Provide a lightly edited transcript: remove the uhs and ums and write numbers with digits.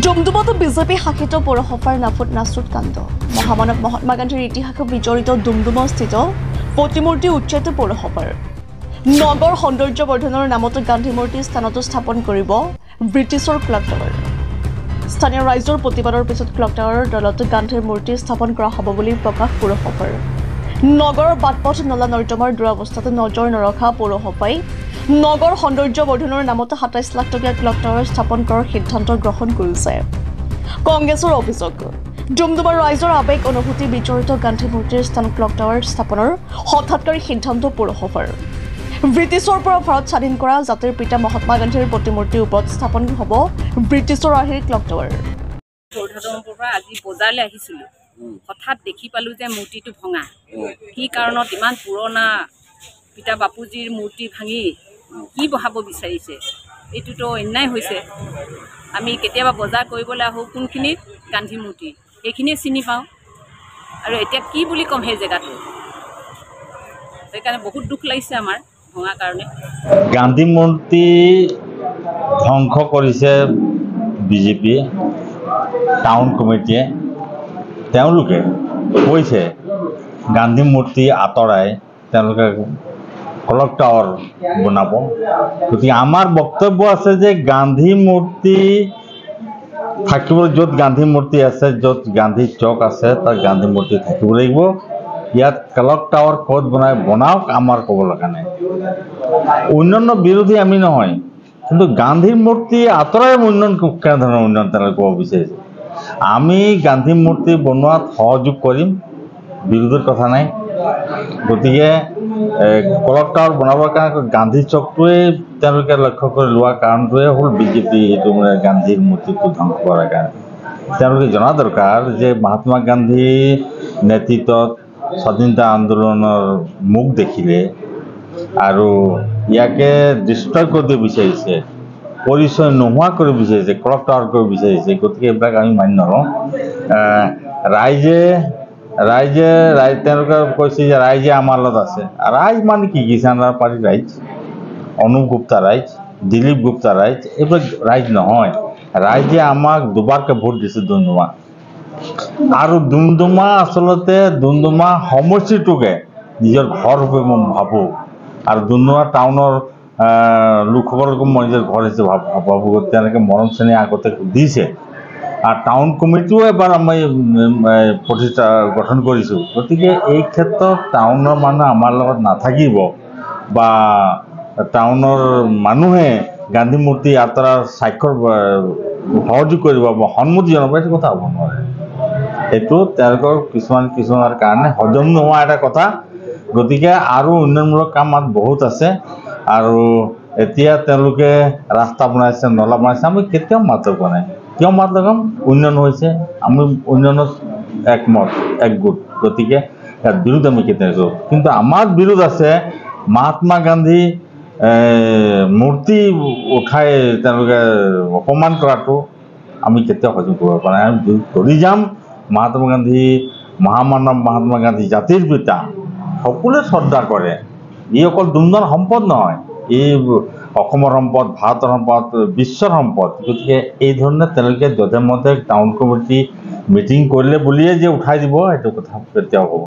ডুমডুমাতো BJP শাসিত পৌৰসভাৰ নাফুত নাচুত কাণ্ড মহামানৱ মহাত্মা গান্ধীৰ ইতিহাসত বিজড়িত ডুমডুমাস্থিত প্ৰতিমূৰ্তি উচ্ছেদ পৌৰসভাৰ নগৰ সৌন্দৰ্য বৰ্ধনৰ নামত গান্ধী মূৰ্তি স্থানতো স্থাপন কৰিব ব্ৰিটিছৰ ক্লক টাৱাৰ স্থানীয় ৰাইজৰ প্ৰতিবাদৰ পিছত ক্লক টাৱাৰৰ দলত গান্ধীৰ মূৰ্তি স্থাপন কৰা হ'ব বুলি প্ৰকাশ পৌৰসভাৰ নগৰৰ বাটপথ নলা নৰ্দমাৰ দুৰৱস্থাত নজৰ নৰখা পৌৰসভাই নগৰ সৌন্দৰ্য বৰ্ধনৰ নামত ২৭ লাখ টকীয়া ক্লক টাৱাৰ স্থাপন কৰাৰ সিদ্ধান্ত গ্ৰহণ কৰিছে কংগ্ৰেছৰ অভিযোগ ডুমডুমাৰ ৰাইজৰ আৱেগ অনুভূতি বিজড়িত গান্ধী মূৰ্তিৰ স্থান ক্লক টাৱাৰ স্থাপনৰ হঠাৎকাৰী সিদ্ধান্ত পৌৰসভাৰ ব্ৰিটিছৰ পৰা ভাৰত স্বাধীন কৰা জাতিৰ পিতা মহাত্মা গান্ধীৰ প্ৰতিমূৰ্তিৰ ওপৰত স্থাপন হ'ব ব্ৰিটিছৰ আৰ্হিৰ ক্লক টাৱাৰ আজি বজাৰলৈ আহিছিলোঁ হঠাৎ দেখি পালোঁ যে মূৰ্তিটো ভঙা কি কাৰণত ইমান পুৰণা পিতা বাপুজীৰ মূৰ্তি ভাঙি কি বহাব বিচাৰিছে এইটোতো অন্যায় হৈছে আমি কেতিয়াবা বজাৰ কৰিবলৈ আহোঁ কোনখিনিত গান্ধী মূৰ্তি সেইখিনিয়ে চিনি পাওঁ আৰু এতিয়া কি বুলি ক'ম সেই জেগাটো সেইকাৰণে বহুত দুখ লাগিছে আমাৰ ভঙা কাৰণে গান্ধী মূৰ্তি ধ্বংস কৰিছে বিজেপিয়ে টাউন কমিটিয়ে তেওঁলোকে কৈছে গান্ধী মূৰ্তি আঁতৰাই তেওঁলোকে ক্লক টাৱাৰ বনাব গতিকে আমাৰ বক্তব্য আছে যে গান্ধী মূৰ্তি থাকিব য'ত গান্ধী মূৰ্তি আছে য'ত গান্ধী চক আছে তাত গান্ধী মূৰ্তি থাকিব লাগিব ইয়াত ক্লক টাৱাৰ ক'ত বনাওক আমাৰ ক'ব লগা নাই উন্নয়ন বিৰোধী আমি নহয় কিন্তু গান্ধীৰ মূৰ্তি আঁতৰাই উন্নয়ন কেনেধৰণৰ উন্নয়ন তেওঁলোকে ক'ব বিচাৰিছে আমি গান্ধী মূৰ্তি বনোৱাত সহযোগ কৰিম বিৰোধৰ কথা নাই গতিকে ক্লক টাৱাৰ বনাবৰ কাৰণে গান্ধী চকটোৱে তেওঁলোকে লক্ষ্য কৰি লোৱা কাৰণটোৱে হ'ল বিজেপি এইটো মানে গান্ধীৰ মূৰ্তিটো ধ্বংস কৰাৰ কাৰণে তেওঁলোকে জনা দৰকাৰ যে মহাত্মা গান্ধীৰ নেতৃত্বত স্বাধীনতা আন্দোলনৰ মুখ দেখিলে আৰু ইয়াকে ডিষ্ট্ৰয় কৰিব বিচাৰিছে পৰিচয় নোহোৱা কৰিব বিচাৰিছে ক্লক টাৱাৰ কৰিব বিচাৰিছে গতিকে এইবিলাক আমি মানি নলওঁ ৰাইজে তেওঁলোকে কৈছে যে ৰাইজে আমাৰ লগত আছে ৰাইজ মানে কি কিষাণ পাৰ্টি ৰাইজ অনুপ গুপ্তা ৰাইজ দিলীপ গুপ্তা ৰাইজ এইবিলাক ৰাইজ নহয় ৰাইজে আমাক দুবাৰকৈ ভোট দিছে ডুমডুমা আৰু ডুমডুমা আচলতে ডুমডুমা সমষ্টিটোকে নিজৰ ঘৰ ৰূপে মই ভাবোঁ আৰু ডুমডুমা টাউনৰ লোকসকলকো মই নিজৰ ঘৰ হিচাপে ভাবোঁ তেওঁলোকে মৰম চেনেহ আগতে দিছে আৰু টাউন কমিটিও এবাৰ আমি প্ৰতিষ্ঠা গঠন কৰিছোঁ গতিকে এই ক্ষেত্ৰত টাউনৰ মানুহ আমাৰ লগত নাথাকিব বা টাউনৰ মানুহে গান্ধী মূৰ্তি আঁতৰাৰ স্বাক্ষৰ সহযোগ কৰিব বা সন্মতি জনাব এইটো কথা হ'ব নোৱাৰে এইটো তেওঁলোকৰ কিছুমানৰ কাৰণে হজম নোহোৱা এটা কথা গতিকে আৰু উন্নয়নমূলক কাম আমাৰ বহুত আছে আৰু এতিয়া তেওঁলোকে ৰাস্তা বনাইছে নলা বনাইছে আমি কেতিয়াও মাত লগোৱা নাই কিয় মাত লগাম উন্নয়ন হৈছে আমি উন্নয়নত একগোট গতিকে ইয়াত বিৰোধ আমি কেতিয়াও কিন্তু আমাৰ বিৰোধ আছে মহাত্মা গান্ধী মূৰ্তি উঠাই তেওঁলোকে অপমান কৰাটো আমি কেতিয়াও সহ্য কৰিব পৰা নাই আমি বিৰোধ কৰি যাম মহাত্মা গান্ধী মহামানৱ মহাত্মা গান্ধী জাতিৰ পিতা সকলোৱে শ্ৰদ্ধা কৰে ই অকল ডুমডুমাৰ সম্পদ নহয় এই অসমৰ সম্পদ ভাৰতৰ সম্পদ বিশ্বৰ সম্পদ গতিকে এই ধৰণে তেওঁলোকে যধে মধে টাউন কমিটি মিটিং কৰিলে বুলিয়ে যে উঠাই দিব এইটো কথা কেতিয়াও হ'ব